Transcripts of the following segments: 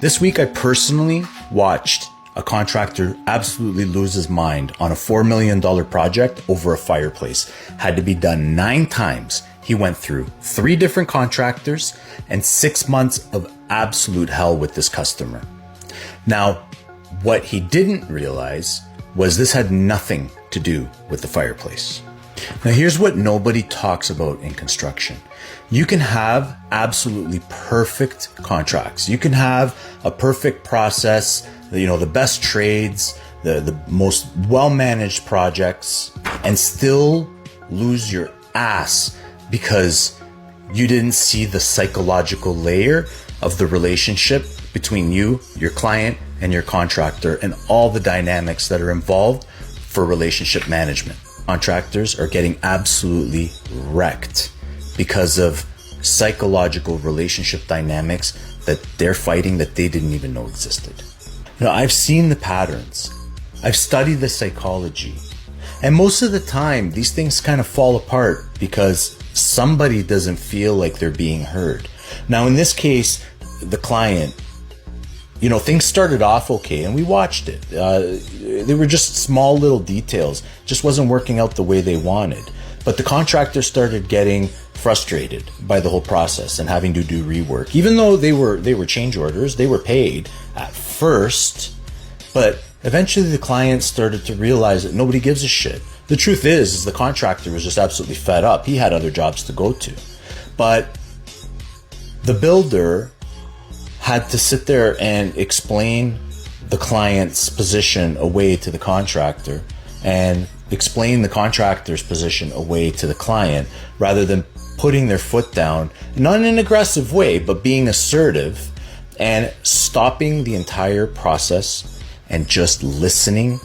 This week, I personally watched a contractor absolutely lose his mind on a $4 million project over a fireplace. Had to be done 9 times. He went through 3 different contractors and 6 months of absolute hell with this customer. Now, what he didn't realize was this had nothing to do with the fireplace. Now, here's what nobody talks about in construction. You can have absolutely perfect contracts. You can have a perfect process, the best trades, the most well-managed projects, and still lose your ass because you didn't see the psychological layer of the relationship between you, your client, and your contractor, and all the dynamics that are involved for relationship management. Contractors are getting absolutely wrecked because of psychological relationship dynamics that they're fighting that they didn't even know existed. I've seen the patterns. I've studied the psychology. And most of the time, these things kind of fall apart because somebody doesn't feel like they're being heard. Now, in this case, the client, things started off okay and we watched it. They were just small little details. Just wasn't working out the way they wanted. But the contractor started getting frustrated by the whole process and having to do rework. Even though they were change orders, they were paid at first, but eventually the client started to realize that nobody gives a shit. The truth is the contractor was just absolutely fed up. He had other jobs to go to. But the builder had to sit there and explain the client's position away to the contractor and explain the contractor's position away to the client rather than putting their foot down, not in an aggressive way, but being assertive and stopping the entire process and just listening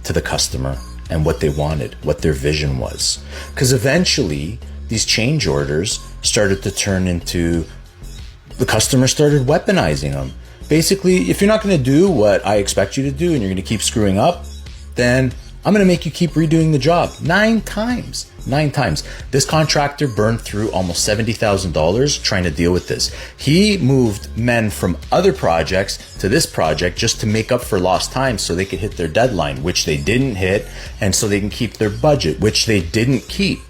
to the customer and what they wanted, what their vision was. Because eventually these change orders started to turn into the customer started weaponizing them. Basically, if you're not going to do what I expect you to do and you're going to keep screwing up, then I'm going to make you keep redoing the job 9 times. 9 times. This contractor burned through almost $70,000 trying to deal with this. He moved men from other projects to this project just to make up for lost time so they could hit their deadline, which they didn't hit, and so they can keep their budget, which they didn't keep.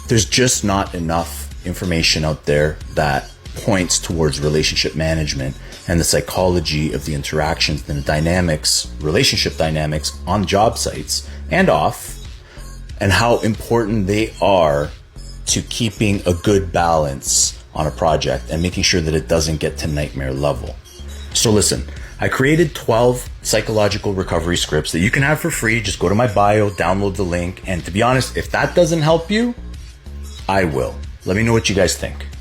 There's just not enough information out there that points towards relationship management and the psychology of the interactions and the dynamics, relationship dynamics on job sites and off, and how important they are to keeping a good balance on a project and making sure that it doesn't get to nightmare level. So listen, I created 12 psychological recovery scripts that you can have for free. Just go to my bio, download the link, and to be honest, if that doesn't help you, I will. Let me know what you guys think.